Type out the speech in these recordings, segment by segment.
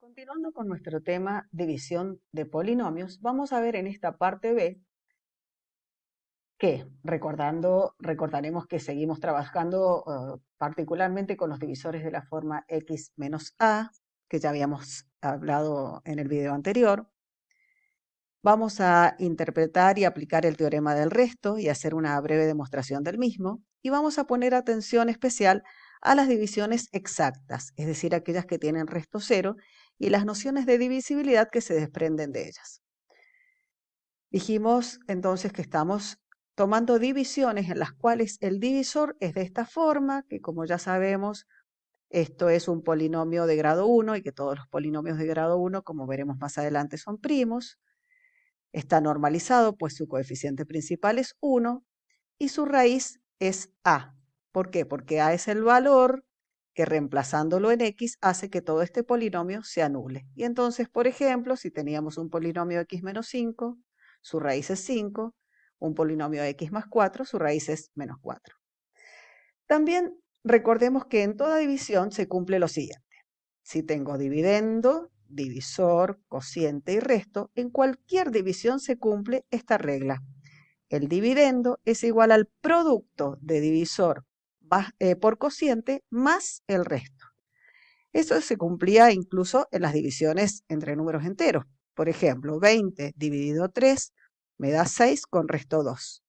Continuando con nuestro tema división de polinomios, vamos a ver en esta parte B que, recordaremos que seguimos trabajando particularmente con los divisores de la forma x menos a, que ya habíamos hablado en el video anterior. Vamos a interpretar y aplicar el teorema del resto y hacer una breve demostración del mismo, y vamos a poner atención especial a las divisiones exactas, es decir, aquellas que tienen resto cero, y las nociones de divisibilidad que se desprenden de ellas. Dijimos entonces que estamos tomando divisiones en las cuales el divisor es de esta forma, que como ya sabemos, esto es un polinomio de grado 1 y que todos los polinomios de grado 1, como veremos más adelante, son primos. Está normalizado, pues su coeficiente principal es 1 y su raíz es a. ¿Por qué? Porque a es el valor que reemplazándolo en x hace que todo este polinomio se anule. Y entonces, por ejemplo, si teníamos un polinomio x menos 5, su raíz es 5, un polinomio x más 4, su raíz es menos 4. También recordemos que en toda división se cumple lo siguiente. Si tengo dividendo, divisor, cociente y resto, en cualquier división se cumple esta regla. El dividendo es igual al producto de divisor por cociente más el resto. Eso se cumplía incluso en las divisiones entre números enteros. Por ejemplo, 20 dividido 3 me da 6 con resto 2.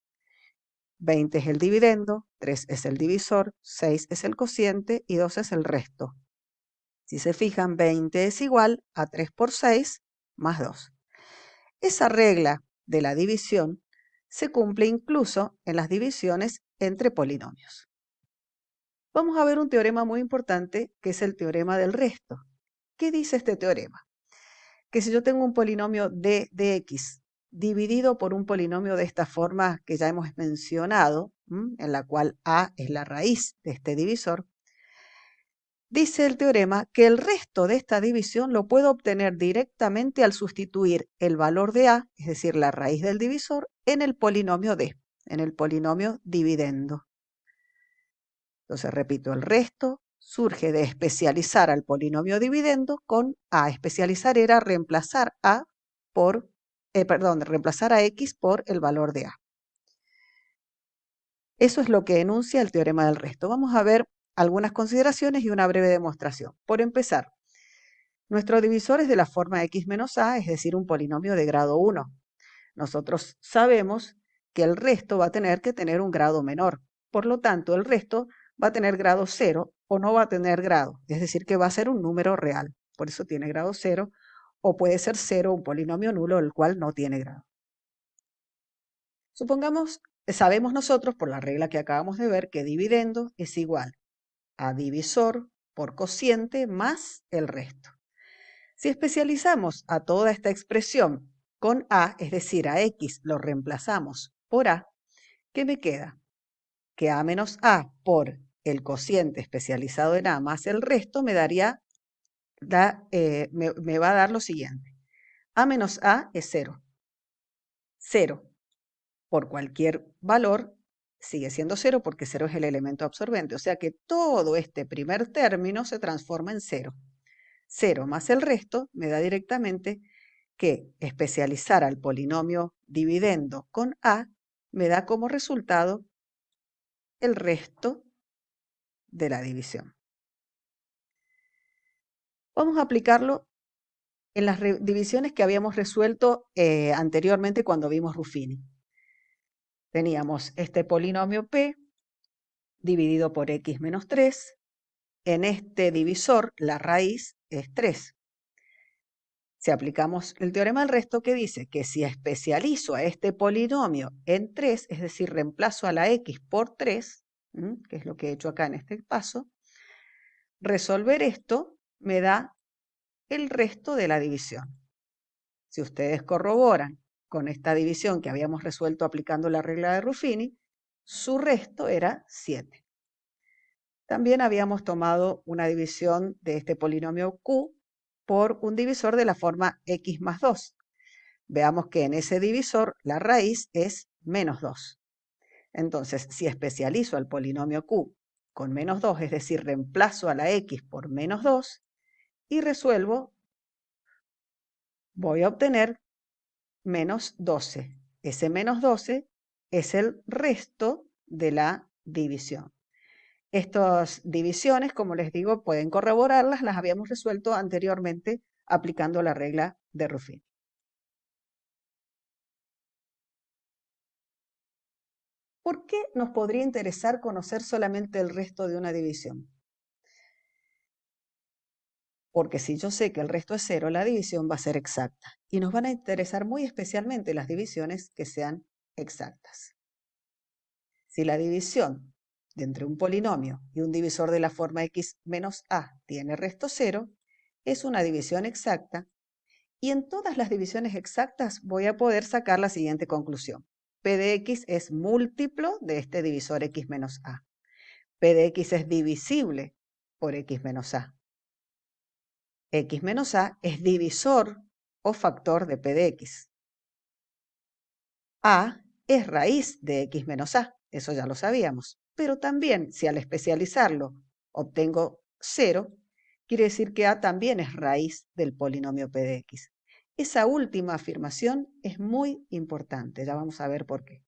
20 es el dividendo, 3 es el divisor, 6 es el cociente y 2 es el resto. Si se fijan, 20 es igual a 3 por 6 más 2. Esa regla de la división se cumple incluso en las divisiones entre polinomios. Vamos a ver un teorema muy importante que es el teorema del resto. ¿Qué dice este teorema? Que si yo tengo un polinomio d de x dividido por un polinomio de esta forma que ya hemos mencionado, en la cual a es la raíz de este divisor, dice el teorema que el resto de esta división lo puedo obtener directamente al sustituir el valor de a, es decir, la raíz del divisor, en el polinomio d, en el polinomio dividendo. Entonces, repito, el resto surge de especializar al polinomio dividendo con a. Especializar era reemplazar reemplazar a x por el valor de a. Eso es lo que enuncia el teorema del resto. Vamos a ver algunas consideraciones y una breve demostración. Por empezar, nuestro divisor es de la forma x menos a, es decir, un polinomio de grado 1. Nosotros sabemos que el resto va a tener que tener un grado menor. Por lo tanto, el resto va a tener grado 0 o no va a tener grado. Es decir, que va a ser un número real. Por eso tiene grado 0. O puede ser 0 un polinomio nulo, el cual no tiene grado. Supongamos, sabemos nosotros por la regla que acabamos de ver que dividendo es igual a divisor por cociente más el resto. Si especializamos a toda esta expresión con a, es decir, a x lo reemplazamos por a, ¿qué me queda? Que a menos a por el cociente especializado en a más el resto me daría, me va a dar lo siguiente. A menos a es 0. 0 por cualquier valor sigue siendo 0 porque 0 es el elemento absorbente. O sea que todo este primer término se transforma en 0. 0 más el resto me da directamente que especializar al polinomio dividendo con a me da como resultado el resto de la división. Vamos a aplicarlo en las divisiones que habíamos resuelto anteriormente cuando vimos Ruffini. Teníamos este polinomio p dividido por x menos 3. En este divisor la raíz es 3. Si aplicamos el teorema del resto, que dice que si especializo a este polinomio en 3, es decir, reemplazo a la x por 3, que es lo que he hecho acá en este paso, resolver esto me da el resto de la división. Si ustedes corroboran con esta división que habíamos resuelto aplicando la regla de Ruffini, su resto era 7. También habíamos tomado una división de este polinomio q por un divisor de la forma x más 2. Veamos que en ese divisor la raíz es menos 2. Entonces, si especializo al polinomio q con menos 2, es decir, reemplazo a la x por menos 2 y resuelvo, voy a obtener menos 12. Ese menos 12 es el resto de la división. Estas divisiones, como les digo, pueden corroborarlas, las habíamos resuelto anteriormente aplicando la regla de Ruffini. ¿Por qué nos podría interesar conocer solamente el resto de una división? Porque si yo sé que el resto es 0, la división va a ser exacta. Y nos van a interesar muy especialmente las divisiones que sean exactas. Si la división de entre un polinomio y un divisor de la forma x menos a tiene resto 0, es una división exacta. Y en todas las divisiones exactas voy a poder sacar la siguiente conclusión. P de x es múltiplo de este divisor x menos a. P de x es divisible por x menos a. X menos a es divisor o factor de P de x. A es raíz de x menos a, eso ya lo sabíamos. Pero también, si al especializarlo obtengo 0, quiere decir que A también es raíz del polinomio P de x. Esa última afirmación es muy importante, ya vamos a ver por qué.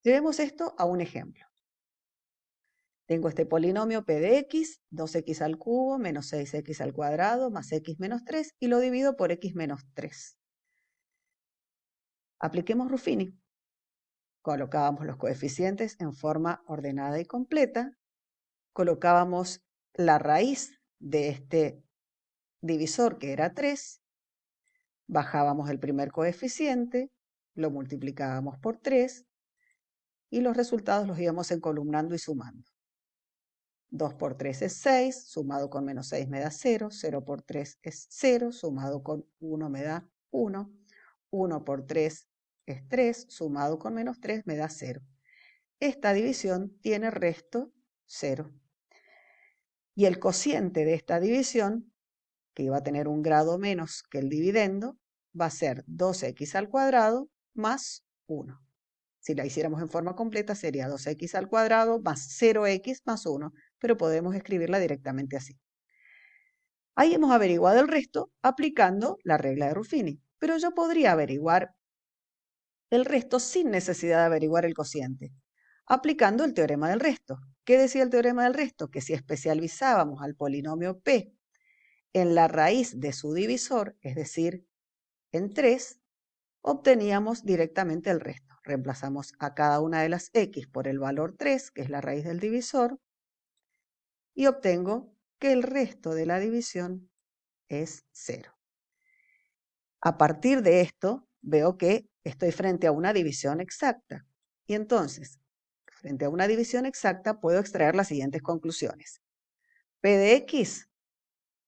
Llevemos esto a un ejemplo. Tengo este polinomio P de x, 2x al cubo menos 6x al cuadrado más x menos 3 y lo divido por x menos 3. Apliquemos Ruffini. Colocábamos los coeficientes en forma ordenada y completa. Colocábamos la raíz de este divisor, que era 3. Bajábamos el primer coeficiente, lo multiplicábamos por 3 y los resultados los íbamos encolumnando y sumando. 2 por 3 es 6, sumado con menos 6 me da 0, 0 por 3 es 0, sumado con 1 me da 1, 1 por 3 es 3, sumado con menos 3 me da 0. Esta división tiene resto 0. Y el cociente de esta división, que iba a tener un grado menos que el dividendo, va a ser 2x al cuadrado más 1. Si la hiciéramos en forma completa sería 2x al cuadrado más 0x más 1, pero podemos escribirla directamente así. Ahí hemos averiguado el resto aplicando la regla de Ruffini, pero yo podría averiguar el resto sin necesidad de averiguar el cociente, aplicando el teorema del resto. ¿Qué decía el teorema del resto? Que si especializábamos al polinomio P en la raíz de su divisor, es decir, en 3, obteníamos directamente el resto. Reemplazamos a cada una de las x por el valor 3, que es la raíz del divisor, y obtengo que el resto de la división es 0. A partir de esto, veo que estoy frente a una división exacta. Y entonces, frente a una división exacta, puedo extraer las siguientes conclusiones. P de x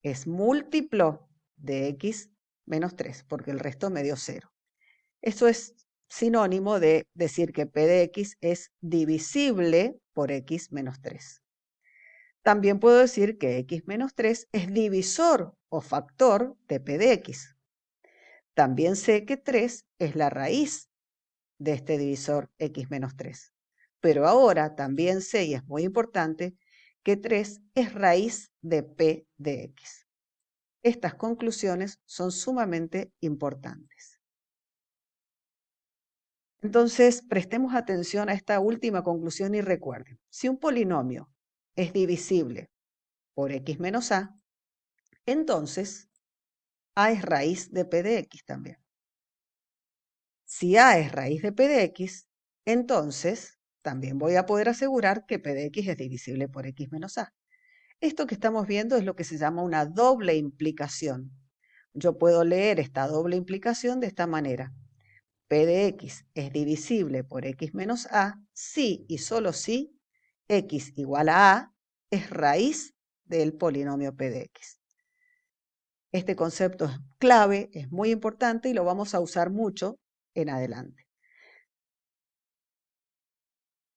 es múltiplo de x menos 3, porque el resto me dio 0. Esto es sinónimo de decir que P de x es divisible por x menos 3. También puedo decir que x menos 3 es divisor o factor de P de x. También sé que 3 es la raíz de este divisor x menos 3. Pero ahora también sé, y es muy importante, que 3 es raíz de P de x. Estas conclusiones son sumamente importantes. Entonces, prestemos atención a esta última conclusión y recuerden, si un polinomio es divisible por x menos a, entonces a es raíz de P de x también. Si a es raíz de P de x, entonces también voy a poder asegurar que P de x es divisible por x menos a. Esto que estamos viendo es lo que se llama una doble implicación. Yo puedo leer esta doble implicación de esta manera. P de x es divisible por x menos a si y solo si x igual a es raíz del polinomio P de x. Este concepto es clave, es muy importante y lo vamos a usar mucho en adelante.